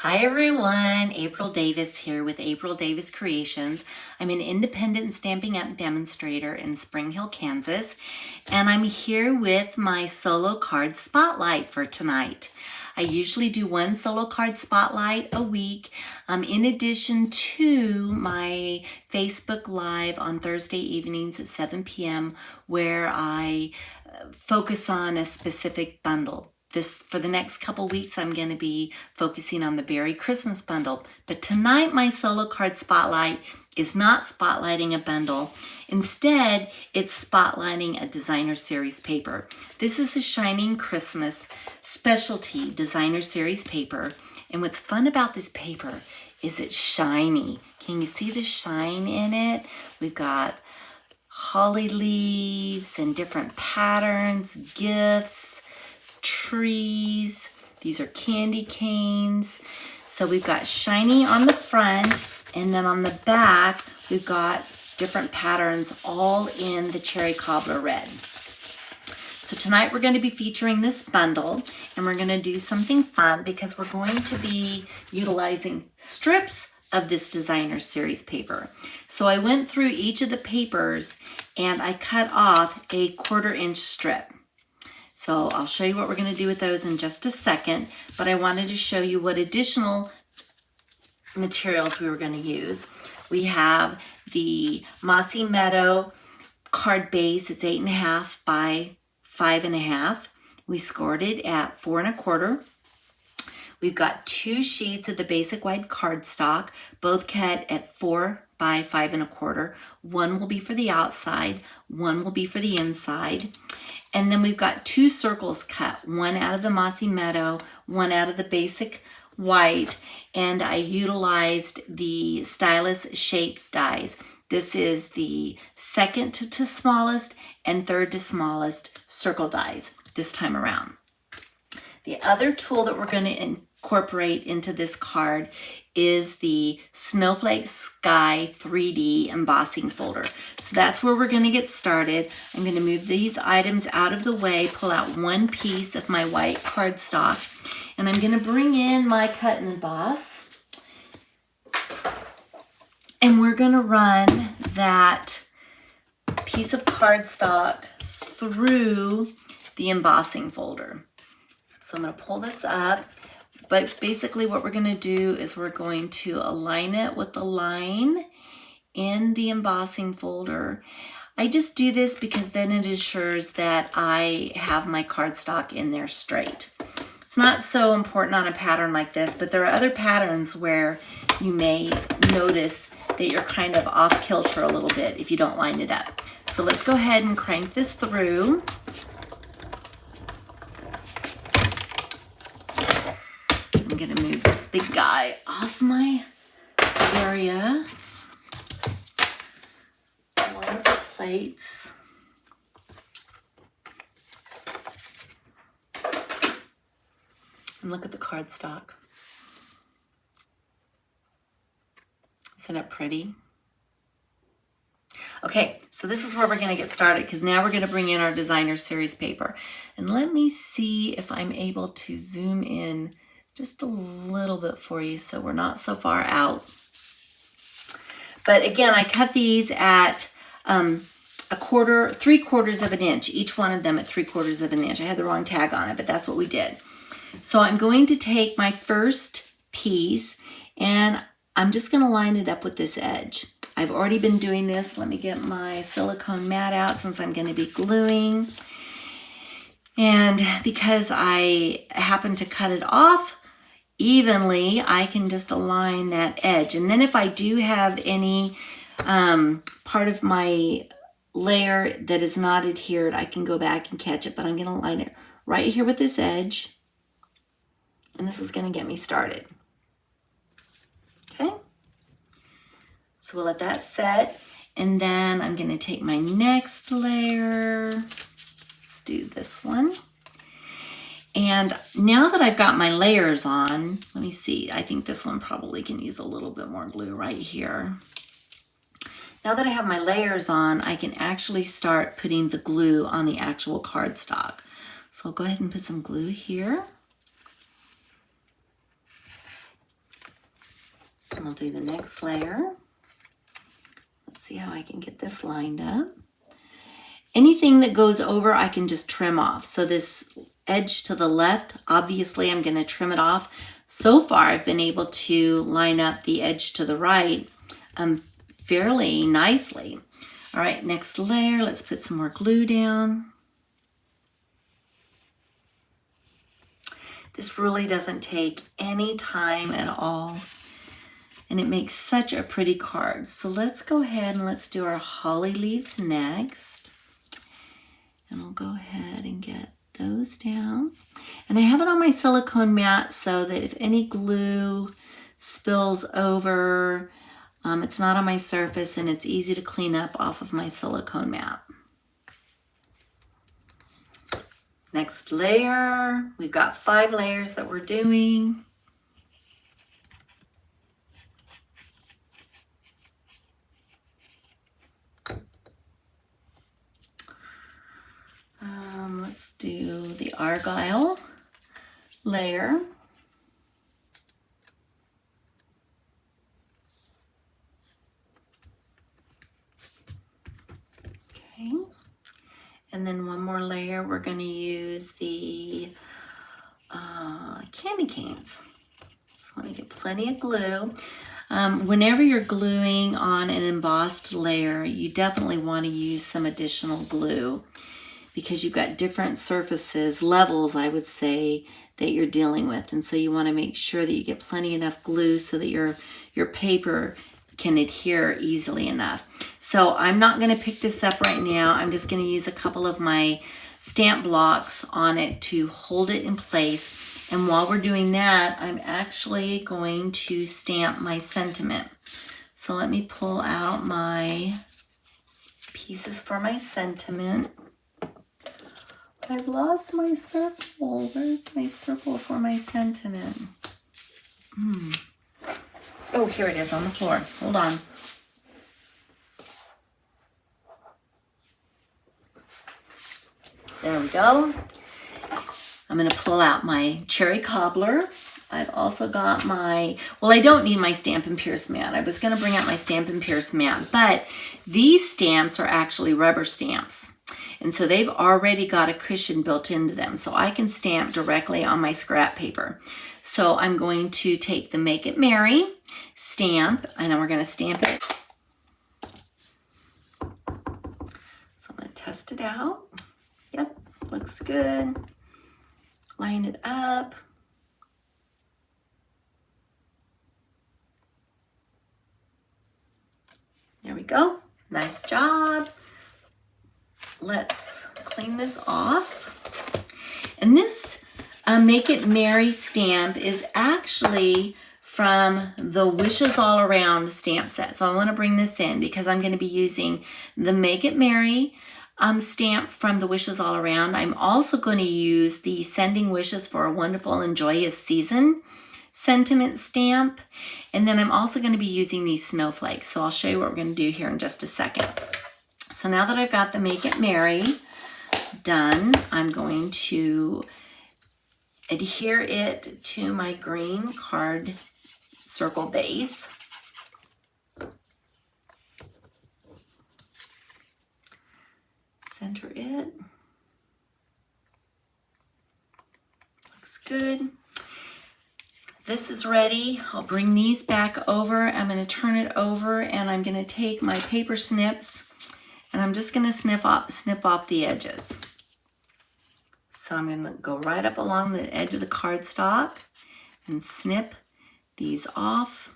Hi everyone, April Davis here with April Davis Creations. I'm an independent Stampin' Up! Demonstrator in Spring Hill, Kansas, and I'm here with my solo card spotlight for tonight. I usually do one solo card spotlight a week, in addition to my Facebook Live on Thursday evenings at 7 p.m. where I focus on a specific bundle. For the next couple weeks, I'm going to be focusing on the Berry Christmas bundle. But tonight, my solo card spotlight is not spotlighting a bundle. Instead, it's spotlighting a designer series paper. This is the Shining Christmas Specialty Designer Series paper. And what's fun about this paper is it's shiny. Can you see the shine in it? We've got holly leaves and different patterns, gifts, trees. These are candy canes. So we've got shiny on the front, and then on the back we've got different patterns all in the cherry cobbler red. So tonight we're going to be featuring this bundle, and we're going to do something fun because we're going to be utilizing strips of this designer series paper. So I went through each of the papers and I cut off a 1/4 inch strip. So I'll show you what we're going to do with those in just a second, but I wanted to show you what additional materials we were going to use. We have the Mossy Meadow card base. It's 8.5 by 5.5. We scored it at 4 1/4. We've got 2 sheets of the basic white cardstock, both cut at 4 by 5 1/4. One will be for the outside, one will be for the inside. And then we've got 2 circles cut, one out of the Mossy Meadow, one out of the basic white, and I utilized the Stylus Shapes dies. This is the second to smallest and third to smallest circle dies this time around. The other tool that we're going to incorporate into this card is the Snowflake Sky 3D embossing folder. So that's where we're going to get started. I'm going to move these items out of the way, pull out one piece of my white cardstock, and I'm going to bring in my cut and emboss. And we're going to run that piece of cardstock through the embossing folder. So I'm going to pull this up. But basically what we're going to do is we're going to align it with the line in the embossing folder. I just do this because then it ensures that I have my cardstock in there straight. It's not so important on a pattern like this, but there are other patterns where you may notice that you're kind of off kilter a little bit if you don't line it up. So let's go ahead and crank this through. I'm going to move this big guy off my area. One of the plates. And look at the cardstock. Isn't it pretty? Okay, so this is where we're going to get started because now we're going to bring in our designer series paper. And let me see if I'm able to zoom in just a little bit for you so we're not so far out. But again, I cut these at 3/4 of an inch, each one of them at 3/4 of an inch. I had the wrong tag on it, but that's what we did. So I'm going to take my first piece and I'm just going to line it up with this edge. I've already been doing this. Let me get my silicone mat out since I'm going to be gluing. And because I happen to cut it off evenly, I can just align that edge. And then if I do have any part of my layer that is not adhered, I can go back and catch it, but I'm going to line it right here with this edge. And this is going to get me started. Okay. So we'll let that set. And then I'm going to take my next layer. Let's do this one. And now that I've got my layers on, let me see, I think this one probably can use a little bit more glue right here. Now that I have my layers on, I can actually start putting the glue on the actual cardstock. So I'll go ahead and put some glue here. And we'll do the next layer. Let's see how I can get this lined up. Anything that goes over, I can just trim off. So this edge to the left, obviously I'm going to trim it off. So far, I've been able to line up the edge to the right fairly nicely. All right, next layer, let's put some more glue down. This really doesn't take any time at all, and it makes such a pretty card. So let's go ahead and let's do our holly leaves next. And I'll go ahead and get those down. And I have it on my silicone mat so that if any glue spills over, it's not on my surface and it's easy to clean up off of my silicone mat. Next layer, we've got 5 layers that we're doing. Let's do the argyle layer. Okay. And then one more layer, we're going to use the candy canes. So let me get plenty of glue. Whenever you're gluing on an embossed layer, you definitely want to use some additional glue because you've got different surfaces, levels, I would say, that you're dealing with. And so you want to make sure that you get plenty enough glue so that your paper can adhere easily enough. So I'm not going to pick this up right now. I'm just going to use a couple of my stamp blocks on it to hold it in place. And while we're doing that, I'm actually going to stamp my sentiment. So let me pull out my pieces for my sentiment. I've lost my circle. Where's my circle for my sentiment? Oh, here it is on the floor. Hold on. There we go. I'm going to pull out my cherry cobbler. I've also got my, well, I don't need my Stampin' Pierce mat. I was going to bring out my Stampin' Pierce mat, but these stamps are actually rubber stamps. And so they've already got a cushion built into them. So I can stamp directly on my scrap paper. So I'm going to take the Make It Merry stamp, and then we're going to stamp it. So I'm going to test it out. Yep, looks good. Line it up. There we go. Nice job. Let's clean this off. And this Make It Merry stamp is actually from the Wishes All Around stamp set. So I want to bring this in because I'm going to be using the Make It Merry stamp from the Wishes All Around. I'm also going to use the Sending Wishes for a Wonderful and Joyous Season sentiment stamp. And then I'm also going to be using these snowflakes. So I'll show you what we're going to do here in just a second. So now that I've got the Make It Merry done, I'm going to adhere it to my green card circle base. Center it. Looks good. This is ready. I'll bring these back over. I'm going to turn it over and I'm going to take my paper snips and I'm just going to snip off the edges. So I'm going to go right up along the edge of the cardstock and snip these off.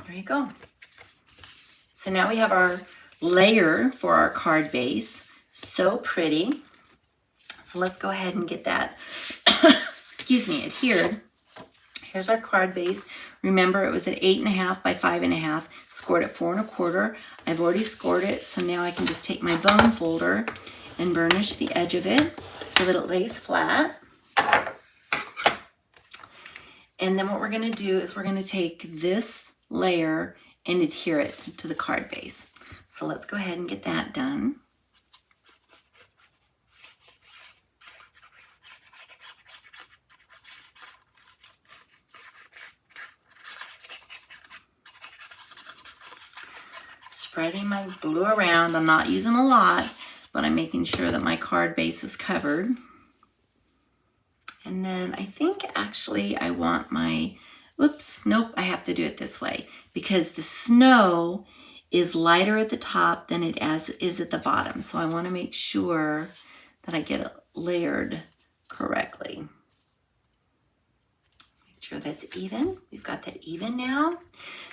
There you go. So now we have our layer for our card base. So pretty. So let's go ahead and get that, excuse me, adhered. Here's our card base. Remember, it was at 8.5 by 5.5, scored at 4 1/4. I've already scored it, so now I can just take my bone folder and burnish the edge of it so that it lays flat. And then what we're going to do is we're going to take this layer and adhere it to the card base. So let's go ahead and get that done. spreading my glue around. I'm not using a lot, but I'm making sure that my card base is covered. And then I think actually I want my, oops, nope, I have to do it this way because the snow is lighter at the top than it is at the bottom. So I want to make sure that I get it layered correctly. Make sure that's even. We've got that even now.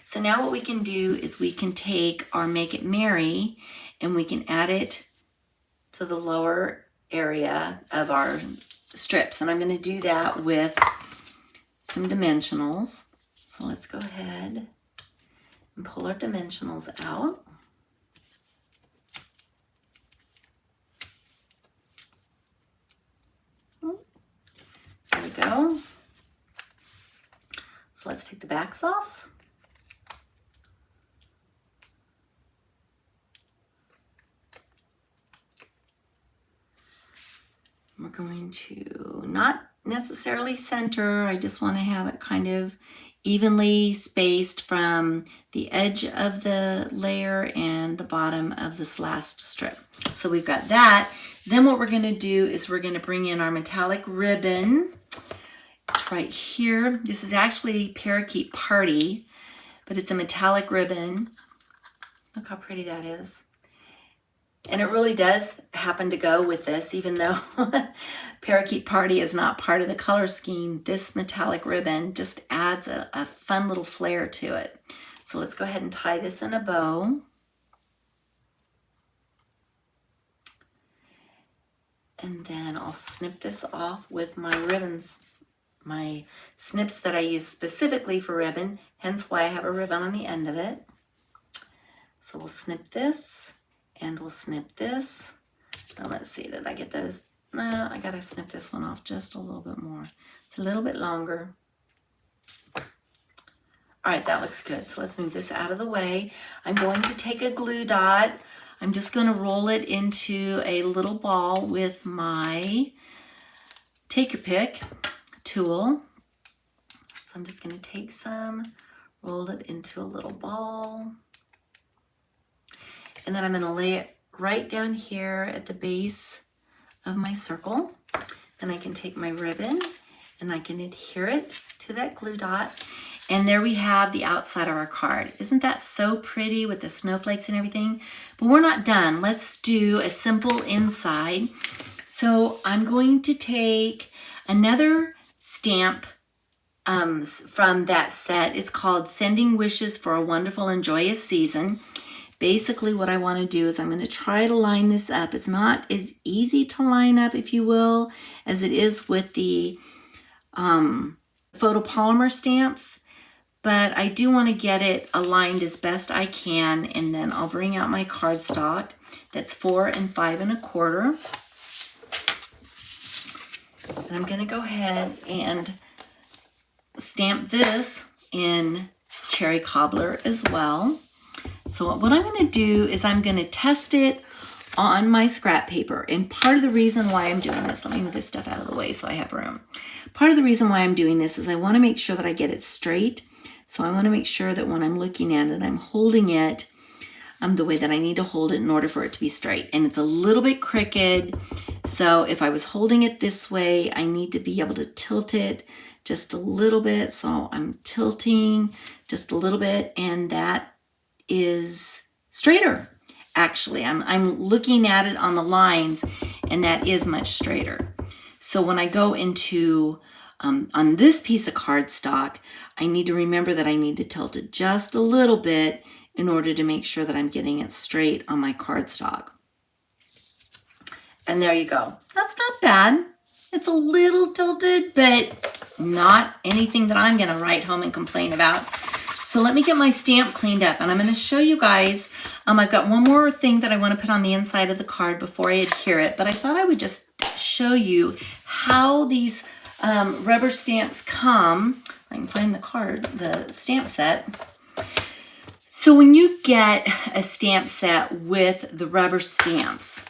So now what we can do is we can take our Make It Merry and we can add it to the lower area of our strips. And I'm going to do that with some dimensionals. So let's go ahead and pull our dimensionals out. There we go. So let's take the backs off. We're going to not necessarily center. I just want to have it kind of evenly spaced from the edge of the layer and the bottom of this last strip. So we've got that. Then what we're going to do is we're going to bring in our metallic ribbon. It's right here. This is actually Parakeet Party, but it's a metallic ribbon. Look how pretty that is. And it really does happen to go with this, even though Parakeet Party is not part of the color scheme. This metallic ribbon just adds a fun little flair to it. So let's go ahead and tie this in a bow. And then I'll snip this off with my ribbons, my snips that I use specifically for ribbon, hence why I have a ribbon on the end of it. So we'll snip this. And we'll snip this. Now let's see, did I get those? No, I gotta snip this one off just a little bit more. It's a little bit longer. All right, that looks good. So let's move this out of the way. I'm going to take a glue dot. I'm just gonna roll it into a little ball with my Take Your Pick tool. So I'm just gonna take some, roll it into a little ball. And then I'm going to lay it right down here at the base of my circle. Then I can take my ribbon and I can adhere it to that glue dot. And there we have the outside of our card. Isn't that so pretty with the snowflakes and everything? But we're not done. Let's do a simple inside. So I'm going to take another stamp from that set. It's called Sending Wishes for a Wonderful and Joyous Season. Basically what I want to do is I'm going to try to line this up. It's not as easy to line up, if you will, as it is with the photopolymer stamps, but I do want to get it aligned as best I can, and then I'll bring out my cardstock that's 4 5 1/4. And I'm going to go ahead and stamp this in Cherry Cobbler as well. So what I'm going to do is I'm going to test it on my scrap paper. And part of the reason why I'm doing this, let me move this stuff out of the way so I have room. Part of the reason why I'm doing this is I want to make sure that I get it straight. So I want to make sure that when I'm looking at it, I'm holding it the way that I need to hold it in order for it to be straight. And it's a little bit crooked. So if I was holding it this way, I need to be able to tilt it just a little bit. So I'm tilting just a little bit, and that is straighter. Actually, I'm looking at it on the lines, and that is much straighter. So when I go into on this piece of cardstock, I need to remember that I need to tilt it just a little bit in order to make sure that I'm getting it straight on my cardstock. And there you go. That's not bad. It's a little tilted, but not anything that I'm going to write home and complain about. So let me get my stamp cleaned up, and I'm going to show you guys, I've got one more thing that I want to put on the inside of the card before I adhere it, but I thought I would just show you how these rubber stamps come. I can find the card, the stamp set. So when you get a stamp set with the rubber stamps,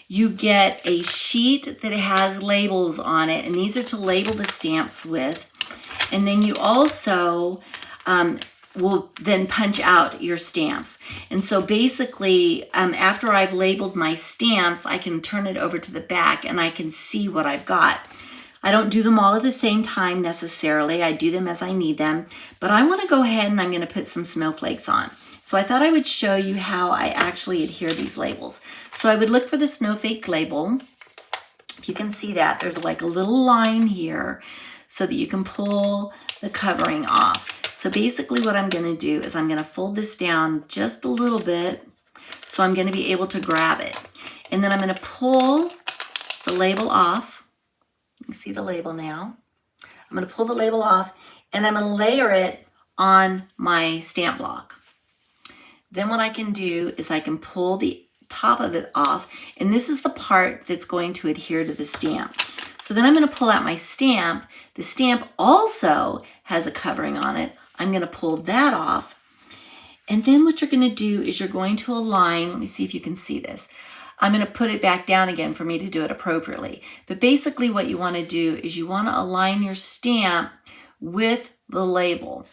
you get a sheet that has labels on it, and these are to label the stamps with. And then you also, will then punch out your stamps. And so basically, after I've labeled my stamps, I can turn it over to the back and I can see what I've got. I don't do them all at the same time necessarily. I do them as I need them, but I want to go ahead and I'm going to put some snowflakes on. So I thought I would show you how I actually adhere these labels. So I would look for the snowflake label. If you can see that, there's like a little line here so that you can pull the covering off. So basically what I'm going to do is I'm going to fold this down just a little bit so I'm going to be able to grab it. And then I'm going to pull the label off. You can see the label now. I'm going to pull the label off and I'm going to layer it on my stamp block. Then what I can do is I can pull the top of it off, and this is the part that's going to adhere to the stamp. So then I'm going to pull out my stamp. The stamp also has a covering on it. I'm going to pull that off. And then what you're going to do is you're going to align. Let me see if you can see this. I'm going to put it back down again for me to do it appropriately. But basically what you want to do is you want to align your stamp with the label.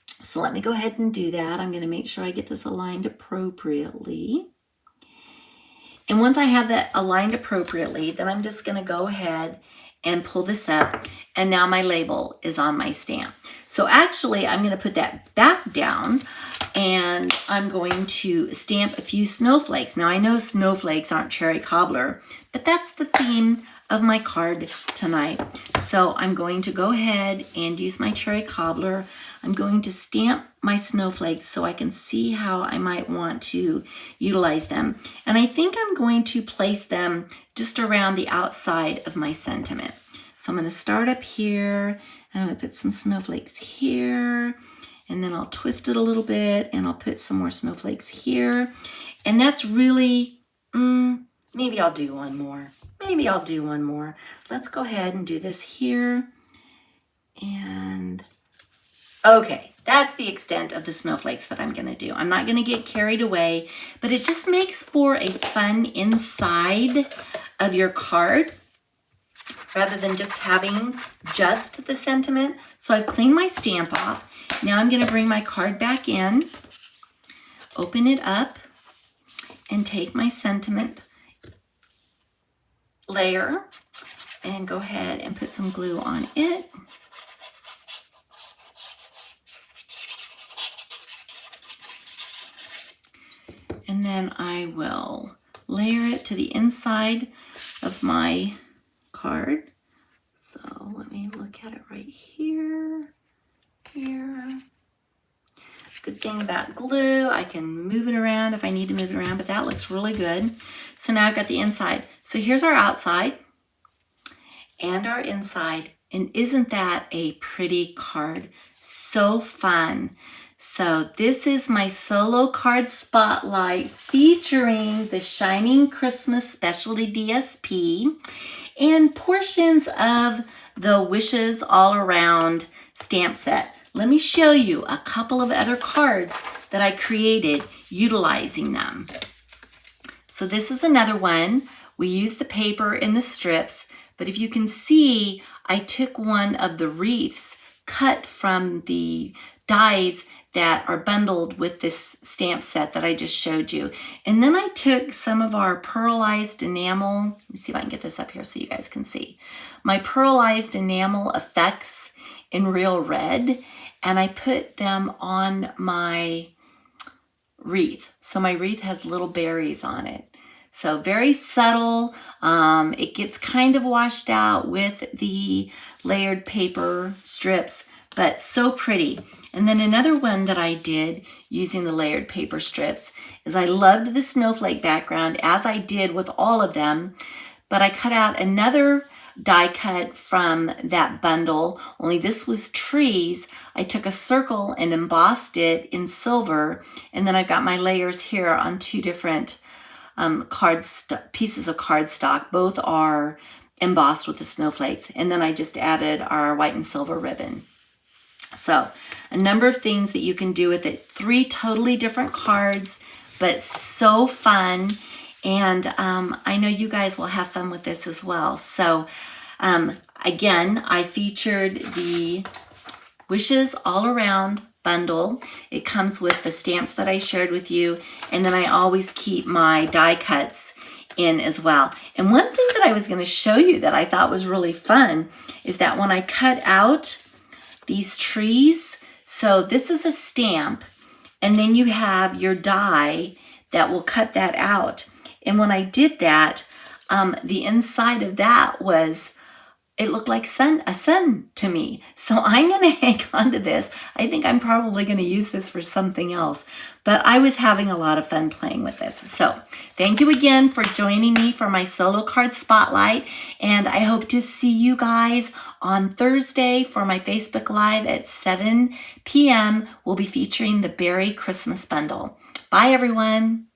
So let me go ahead and do that. I'm going to make sure I get this aligned appropriately. And once I have that aligned appropriately, then I'm just going to go ahead and pull this up. And now my label is on my stamp. So actually, I'm going to put that back down and I'm going to stamp a few snowflakes. Now I know snowflakes aren't cherry cobbler, but that's the theme of my card tonight. So I'm going to go ahead and use my cherry cobbler. I'm going to stamp my snowflakes so I can see how I might want to utilize them. And I think I'm going to place them just around the outside of my sentiment. So I'm going to start up here and I'm going to put some snowflakes here, and then I'll twist it a little bit and I'll put some more snowflakes here. And that's really, maybe I'll do one more. Maybe I'll do one more. Let's go ahead and do this here. And okay, that's the extent of the snowflakes that I'm going to do. I'm not going to get carried away, but it just makes for a fun inside of your card rather than just having just the sentiment. So I've cleaned my stamp off. Now I'm going to bring my card back in, open it up, and take my sentiment layer and go ahead and put some glue on it. And then I will layer it to the inside of my card. So let me look at it right here. Good thing about glue, I can move it around if I need to move it around, but that looks really good. So now I've got the inside. So here's our outside and our inside. And isn't that a pretty card? So fun. So this is my solo card spotlight featuring the Shining Christmas Specialty DSP and portions of the Wishes All Around stamp set. Let me show you a couple of other cards that I created utilizing them. So this is another one. We used the paper in the strips, but if you can see, I took one of the wreaths cut from the dies that are bundled with this stamp set that I just showed you. And then I took some of our pearlized enamel. Let me see if I can get this up here so you guys can see. My pearlized enamel effects in real red, and I put them on my wreath. So my wreath has little berries on it. So very subtle. It gets kind of washed out with the layered paper strips, but so pretty. And then another one that I did using the layered paper strips is I loved the snowflake background, as I did with all of them, but I cut out another die cut from that bundle, only this was trees. I took a circle and embossed it in silver, and then I've got my layers here on two different pieces of cardstock. Both are embossed with the snowflakes, and then I just added our white and silver ribbon. So a number of things that you can do with it. 3 totally different cards, but so fun. And I know you guys will have fun with this as well. So again, I featured the Wishes All Around bundle. It comes with the stamps that I shared with you, and then I always keep my die cuts in as well. And one thing that I was going to show you that I thought was really fun is that when I cut out these trees, so this is a stamp, and then you have your die that will cut that out. And when I did that, the inside of that was, it looked like a sun to me. So I'm going to hang on to this. I think I'm probably going to use this for something else. But I was having a lot of fun playing with this. So thank you again for joining me for my solo card spotlight. And I hope to see you guys on Thursday for my Facebook Live at 7 p.m. We'll be featuring the Berry Christmas Bundle. Bye, everyone.